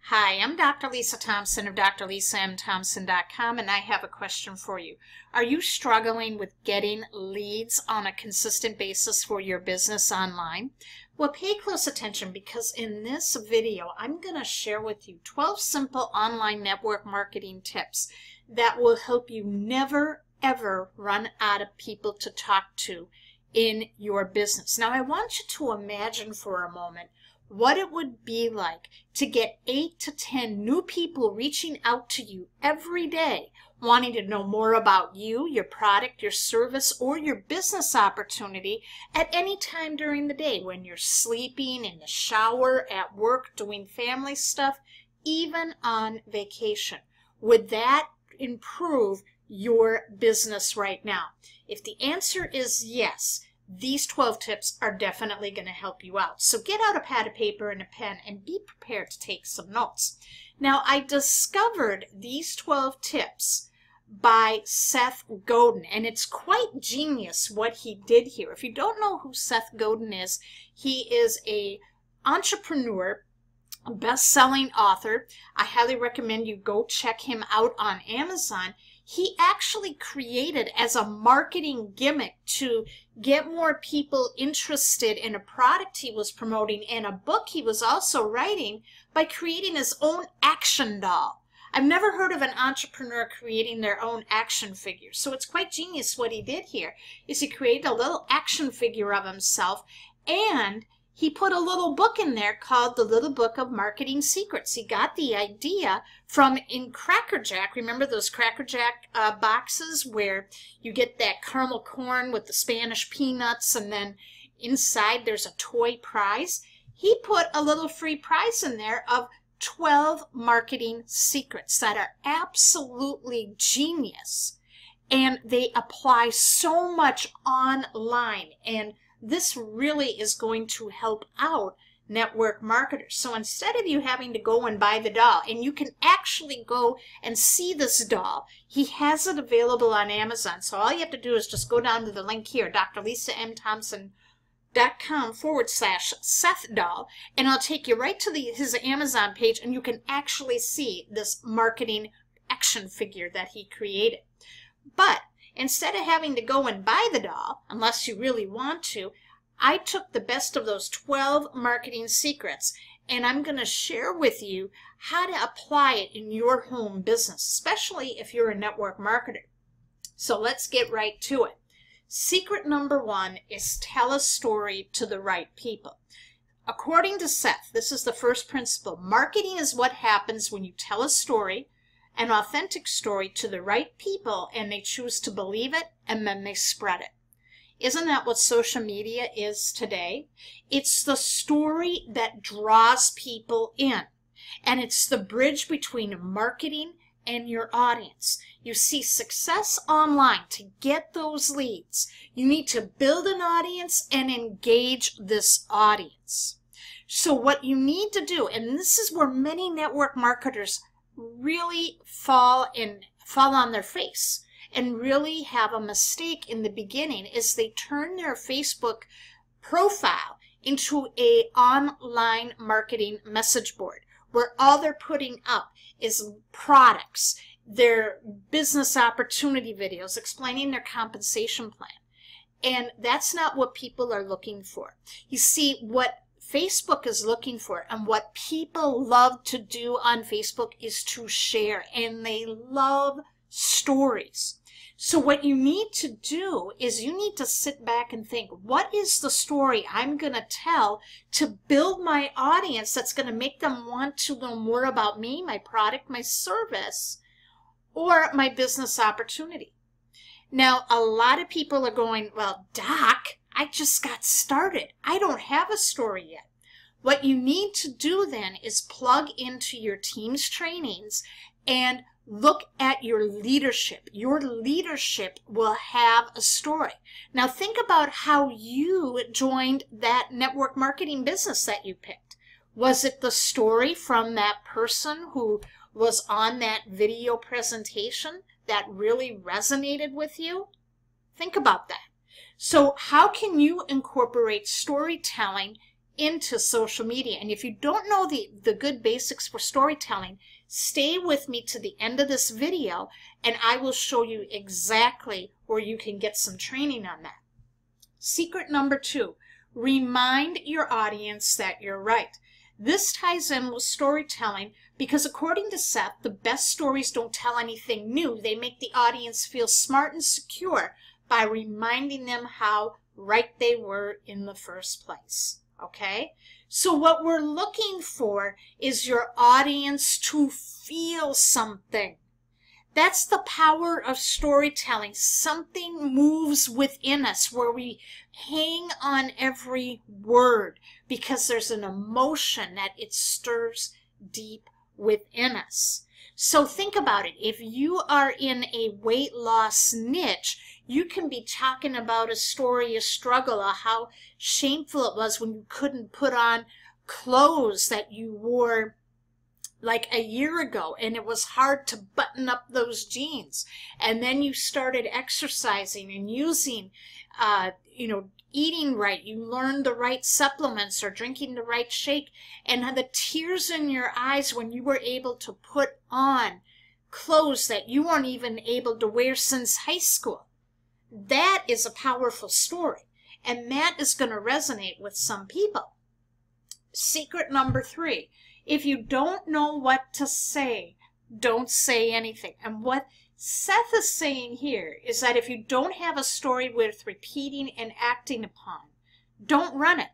Hi, I'm Dr. Lisa Thompson of drlisamthompson.com, and I have a question for you. Are you struggling with getting leads on a consistent basis for your business online? Well, pay close attention because in this video, I'm going to share with you 12 simple online network marketing tips that will help you never, ever run out of people to talk to in your business. Now, I want you to imagine for a moment what it would be like to get 8 to 10 new people reaching out to you every day, wanting to know more about you, your product, your service, or your business opportunity at any time during the day, when you're sleeping, in the shower, at work, doing family stuff, even on vacation. Would that improve your business right now? If the answer is yes, these 12 tips are definitely going to help you out. So get out a pad of paper and a pen and be prepared to take some notes. Now, I discovered these 12 tips by Seth Godin, and it's quite genius what he did here. If you don't know who Seth Godin is, he is an entrepreneur, a best-selling author. I highly recommend you go check him out on Amazon. He actually created as a marketing gimmick to get more people interested in a product he was promoting and a book he was also writing by creating his own action doll. I've never heard of an entrepreneur creating their own action figure. So it's quite genius what he did here is he created a little action figure of himself, and he put a little book in there called The Little Book of Marketing Secrets. He got the idea from in Cracker Jack. Remember those Cracker Jack boxes where you get that caramel corn with the Spanish peanuts and then inside there's a toy prize? He put a little free prize in there of 12 marketing secrets that are absolutely genius. And they apply so much online, and this really is going to help out network marketers. So instead of you having to go and buy the doll, and you can actually go and see this doll, he has it available on Amazon. So all you have to do is just go down to the link here, drlisamthompson.com/Seth doll, and I'll take you right to his Amazon page, and you can actually see this marketing action figure that he created. But instead of having to go and buy the doll, unless you really want to, I took the best of those 12 marketing secrets, and I'm going to share with you how to apply it in your home business, especially if you're a network marketer. So let's get right to it. Secret number 1 is tell a story to the right people. According to Seth, this is the first principle. Marketing is what happens when you tell a story, an authentic story, to the right people, and they choose to believe it, and then they spread it. Isn't that what social media is today? It's the story that draws people in, and it's the bridge between marketing and your audience. You see, success online, to get those leads, you need to build an audience and engage this audience. So what you need to do, and this is where many network marketers really fall on their face and really have a mistake in the beginning, is they turn their Facebook profile into an online marketing message board where all they're putting up is products, their business opportunity videos, explaining their compensation plan. And that's not what people are looking for. You see, what Facebook is looking for, and what people love to do on Facebook, is to share, and they love stories. So what you need to do is you need to sit back and think, what is the story I'm going to tell to build my audience that's going to make them want to know more about me, my product, my service, or my business opportunity? Now, a lot of people are going, well, Doc, I just got started. I don't have a story yet. What you need to do then is plug into your team's trainings and look at your leadership. Your leadership will have a story. Now think about how you joined that network marketing business that you picked. Was it the story from that person who was on that video presentation that really resonated with you? Think about that. So how can you incorporate storytelling into social media. And if you don't know the good basics for storytelling, stay with me to the end of this video and I will show you exactly where you can get some training on that. Secret number 2, remind your audience that you're right. This ties in with storytelling because according to Seth, the best stories don't tell anything new. They make the audience feel smart and secure by reminding them how right they were in the first place. Okay? So what we're looking for is your audience to feel something. That's the power of storytelling. Something moves within us where we hang on every word because there's an emotion that it stirs deep within us. So think about it. If you are in a weight loss niche, you can be talking about a story, a struggle, of how shameful it was when you couldn't put on clothes that you wore like a year ago and it was hard to button up those jeans. And then you started exercising and using, eating right. You learned the right supplements or drinking the right shake. And the tears in your eyes when you were able to put on clothes that you weren't even able to wear since high school. That is a powerful story. And that is going to resonate with some people. Secret number 3. If you don't know what to say, don't say anything. And what Seth is saying here is that if you don't have a story worth repeating and acting upon, don't run it.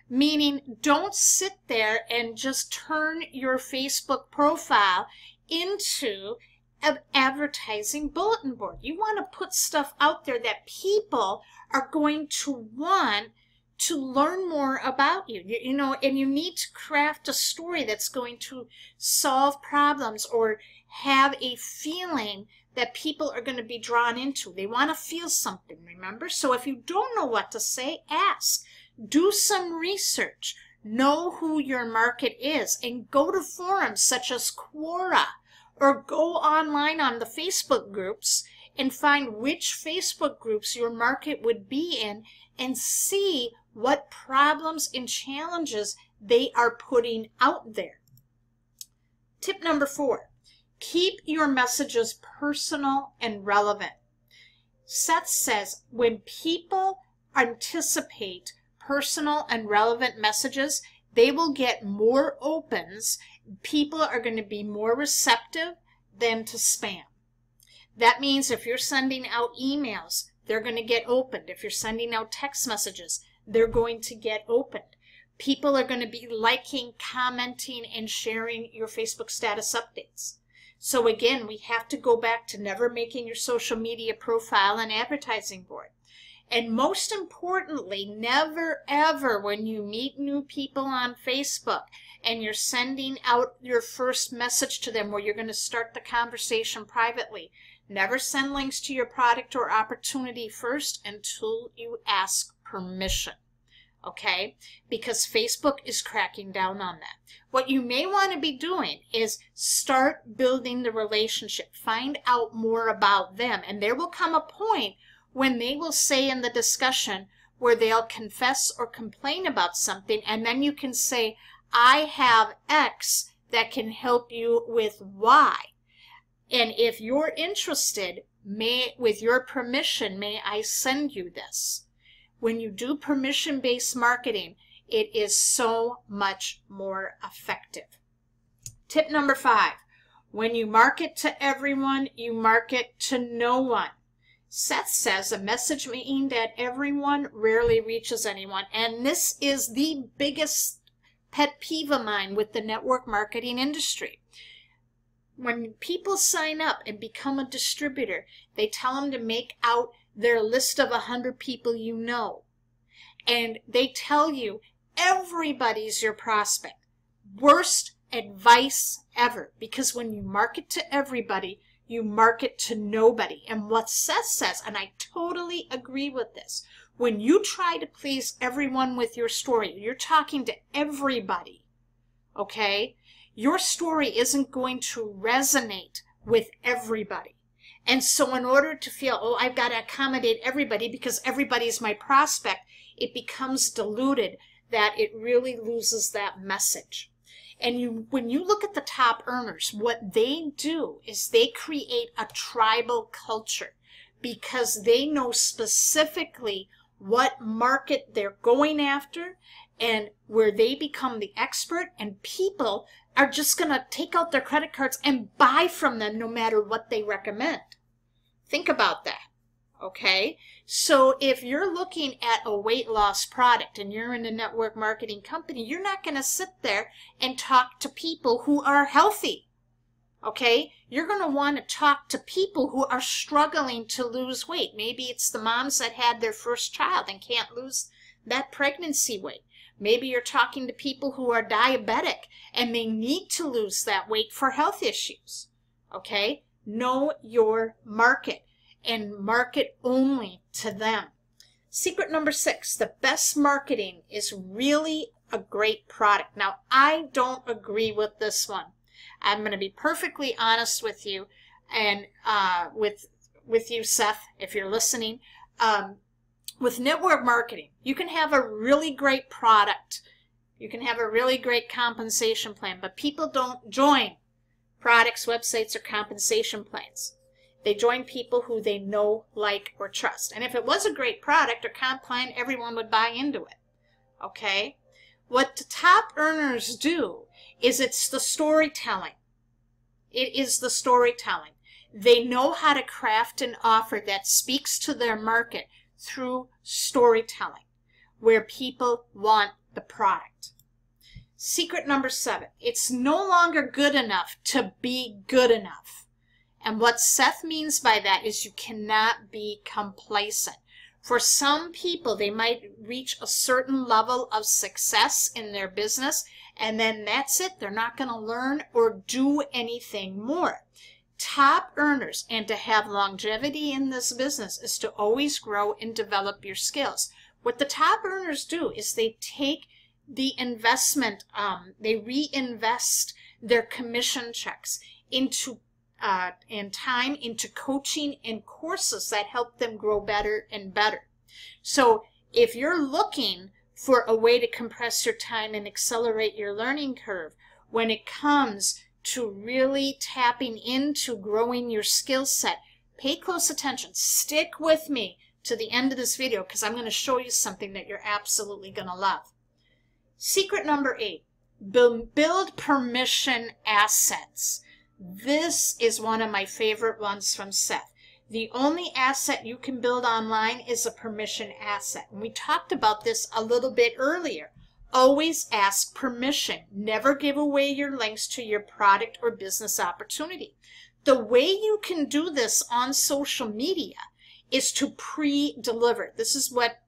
Meaning, don't sit there and just turn your Facebook profile into an advertising bulletin board. You want to put stuff out there that people are going to want to learn more about you, and you need to craft a story that's going to solve problems or have a feeling that people are going to be drawn into. They want to feel something, remember? So if you don't know what to say, ask. Do some research. Know who your market is and go to forums such as Quora or go online on the Facebook groups and find which Facebook groups your market would be in and see what problems and challenges they are putting out there. Tip number 4, keep your messages personal and relevant. Seth says when people anticipate personal and relevant messages, they will get more opens. People are going to be more receptive than to spam. That means if you're sending out emails, they're going to get opened. If you're sending out text messages, they're going to get opened. People are going to be liking, commenting, and sharing your Facebook status updates. So again, we have to go back to never making your social media profile an advertising board. And most importantly, never ever when you meet new people on Facebook and you're sending out your first message to them where you're going to start the conversation privately, never send links to your product or opportunity first until you ask permission, okay? Because Facebook is cracking down on that. What you may want to be doing is start building the relationship. Find out more about them. And there will come a point when they will say in the discussion where they'll confess or complain about something, and then you can say, I have X that can help you with Y. And if you're interested, with your permission, may I send you this? When you do permission-based marketing, it is so much more effective. Tip number 5, when you market to everyone, you market to no one. Seth says a message aimed at everyone rarely reaches anyone. And this is the biggest pet peeve of mine with the network marketing industry. When people sign up and become a distributor, they tell them to make out their list of 100 people you know. And they tell you everybody's your prospect. Worst advice ever. Because when you market to everybody, you market to nobody. And what Seth says, and I totally agree with this, when you try to please everyone with your story, you're talking to everybody, okay? Your story isn't going to resonate with everybody. And so in order to feel, oh, I've got to accommodate everybody because everybody's my prospect, it becomes diluted. that it really loses that message. And when you look at the top earners, what they do is they create a tribal culture because they know specifically what market they're going after and where they become the expert, and people are just going to take out their credit cards and buy from them no matter what they recommend. Think about that. Okay, so if you're looking at a weight loss product and you're in a network marketing company, you're not going to sit there and talk to people who are healthy. Okay, you're going to want to talk to people who are struggling to lose weight. Maybe it's the moms that had their first child and can't lose that pregnancy weight. Maybe you're talking to people who are diabetic and they need to lose that weight for health issues. Okay, know your market and market only to them. Secret number 6, the best marketing is really a great product. Now, I don't agree with this one. I'm going to be perfectly honest with you, and with you, Seth, if you're listening. With network marketing, you can have a really great product. You can have a really great compensation plan, but people don't join products, websites, or compensation plans. They join people who they know, like, or trust. And if it was a great product or comp plan, everyone would buy into it. Okay? What the top earners do is it's the storytelling. It is the storytelling. They know how to craft an offer that speaks to their market through storytelling, where people want the product. Secret number 7, it's no longer good enough to be good enough. And what Seth means by that is you cannot be complacent. For some people, they might reach a certain level of success in their business, and then that's it. They're not going to learn or do anything more. Top earners, and to have longevity in this business, is to always grow and develop your skills. What the top earners do is they take the investment, they reinvest their commission checks into and time into coaching and courses that help them grow better and better. So if you're looking for a way to compress your time and accelerate your learning curve when it comes to really tapping into growing your skill set, pay close attention. Stick with me to the end of this video because I'm going to show you something that you're absolutely going to love. Secret number 8, build permission assets. This is one of my favorite ones from Seth. The only asset you can build online is a permission asset. And we talked about this a little bit earlier. Always ask permission. Never give away your links to your product or business opportunity. The way you can do this on social media is to pre-deliver. This is what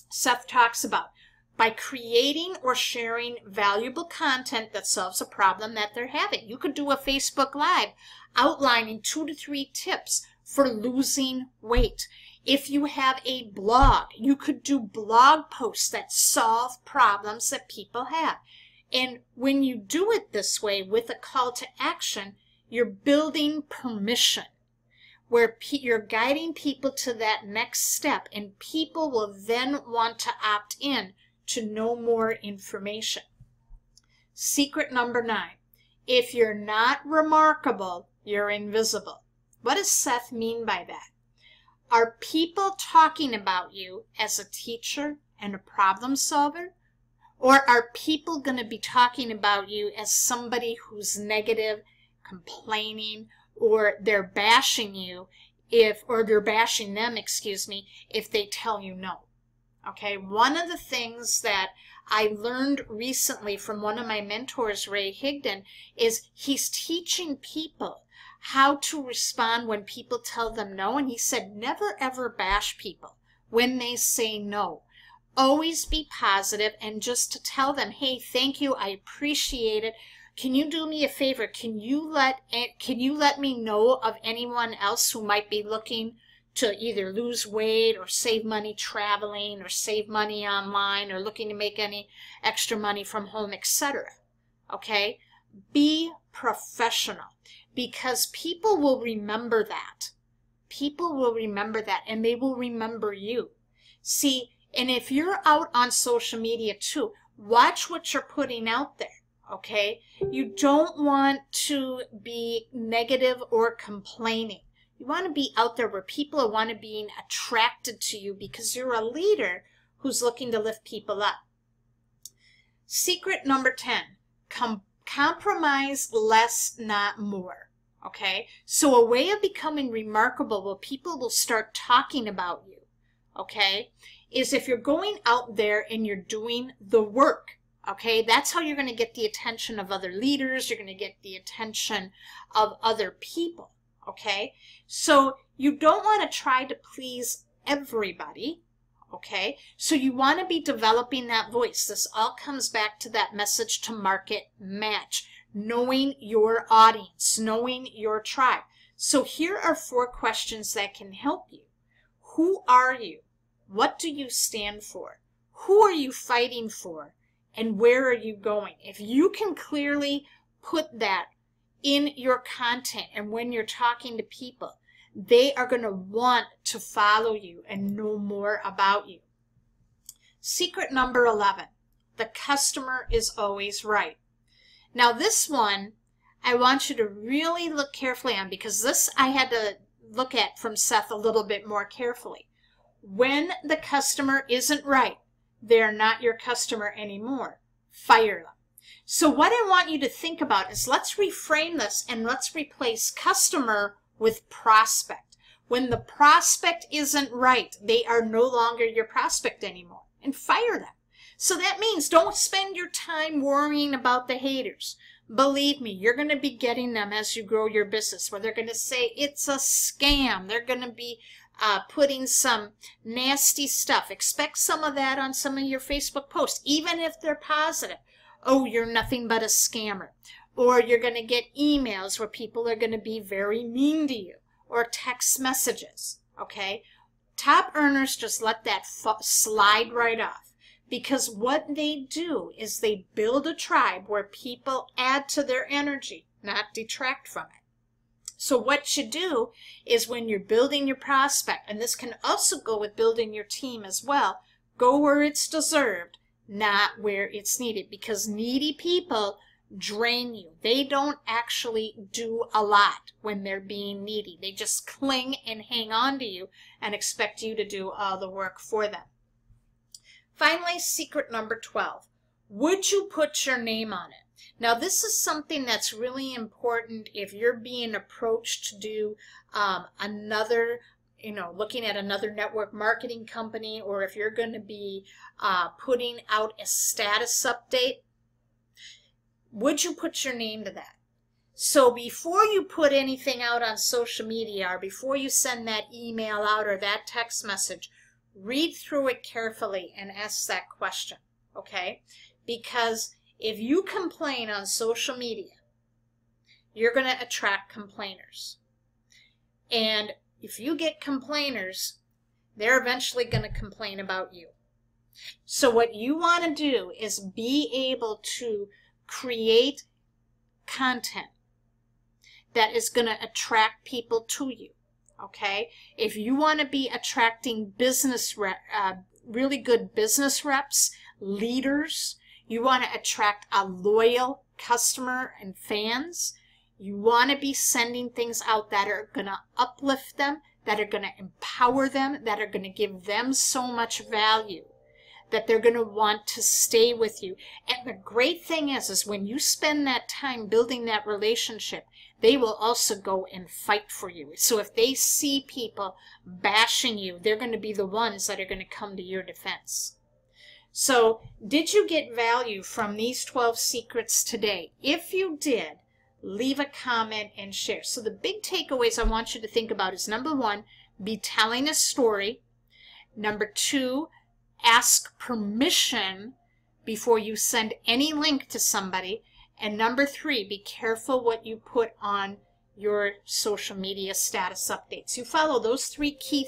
Seth talks about. By creating or sharing valuable content that solves a problem that they're having. You could do a Facebook Live outlining 2 to 3 tips for losing weight. If you have a blog, you could do blog posts that solve problems that people have. And when you do it this way with a call to action, you're building permission, where you're guiding people to that next step, and people will then want to opt in to know more information. Secret number 9, if you're not remarkable, you're invisible. What does Seth mean by that? Are people talking about you as a teacher and a problem solver? Or are people going to be talking about you as somebody who's negative, complaining, or they're bashing you or they're bashing them, if they tell you no? Okay, one of the things that I learned recently from one of my mentors, Ray Higdon, is he's teaching people how to respond when people tell them no. And he said, never ever bash people when they say no. Always be positive and just to tell them, hey, thank you, I appreciate it. Can you do me a favor? Can you let me know of anyone else who might be looking to either lose weight or save money traveling or save money online or looking to make any extra money from home, etc. Okay? Be professional, because people will remember that. People will remember that, and they will remember you. See, and if you're out on social media too, Watch what you're putting out there. Okay, you don't want to be negative or complaining. You want to be out there where people want to be attracted to you because you're a leader who's looking to lift people up. Secret number 10, compromise less, not more. Okay, so a way of becoming remarkable where people will start talking about you, okay, is if you're going out there and you're doing the work. Okay, that's how you're going to get the attention of other leaders. You're going to get the attention of other people. Okay, so you don't want to try to please everybody. Okay, so you want to be developing that voice. This all comes back to that message to market match, knowing your audience, knowing your tribe. So here are 4 questions that can help you. Who are you? What do you stand for? Who are you fighting for? And where are you going? If you can clearly put that in your content and when you're talking to people, they are going to want to follow you and know more about you. Secret number 11, the customer is always right. Now this one, I want you to really look carefully on, because this I had to look at from Seth a little bit more carefully. When the customer isn't right, they're not your customer anymore. Fire them. So what I want you to think about is, let's reframe this and let's replace customer with prospect. When the prospect isn't right, they are no longer your prospect anymore, and fire them. So that means don't spend your time worrying about the haters. Believe me, you're going to be getting them as you grow your business, where they're going to say it's a scam. They're going to be putting some nasty stuff. Expect some of that on some of your Facebook posts, even if they're positive. Oh, you're nothing but a scammer. Or you're going to get emails where people are going to be very mean to you, or text messages, okay? Top earners just let that slide right off, because what they do is they build a tribe where people add to their energy, not detract from it. So what you do is, when you're building your prospect, and this can also go with building your team as well, go where it's deserved, not where it's needed, because needy people drain you. They don't actually do a lot when they're being needy. They just cling and hang on to you and expect you to do all the work for them. Finally, secret number 12. Would you put your name on it? Now, this is something that's really important if you're being approached to do looking at another network marketing company, or if you're going to be putting out a status update. Would you put your name to that? So before you put anything out on social media, or before you send that email out or that text message, read through it carefully and ask that question, okay? Because if you complain on social media, you're going to attract complainers. And if you get complainers, they're eventually going to complain about you. So what you want to do is be able to create content that is going to attract people to you, okay? If you want to be attracting really good business reps, leaders, you want to attract a loyal customer and fans, you want to be sending things out that are going to uplift them, that are going to empower them, that are going to give them so much value that they're going to want to stay with you. And the great thing is when you spend that time building that relationship, they will also go and fight for you. So if they see people bashing you, they're going to be the ones that are going to come to your defense. So did you get value from these 12 secrets today? If you did, leave a comment and share. So the big takeaways I want you to think about is, number 1, be telling a story. Number 2, ask permission before you send any link to somebody. And number 3, be careful what you put on your social media status updates. You follow those three key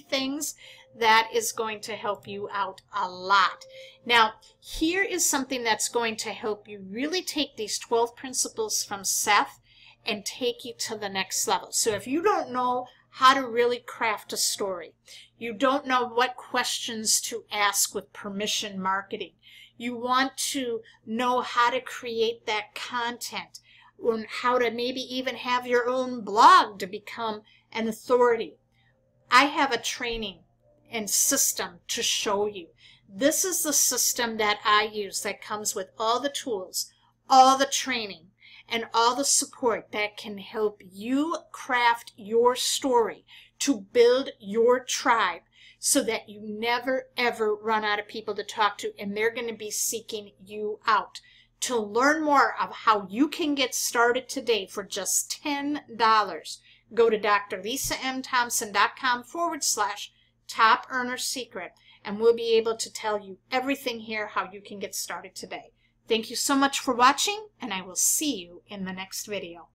things, that is going to help you out a lot. Now, here is something that's going to help you really take these 12 principles from Seth and take you to the next level. So if you don't know how to really craft a story. You don't know what questions to ask with permission marketing. You want to know how to create that content, or how to maybe even have your own blog to become an authority. I have a training and system to show you. This is the system that I use that comes with all the tools, all the training, and all the support that can help you craft your story to build your tribe so that you never ever run out of people to talk to, and they're going to be seeking you out. To learn more of how you can get started today for just $10, go to drlisamthompson.com/top earner secret, and we'll be able to tell you everything here how you can get started today. Thank you so much for watching, and I will see you in the next video.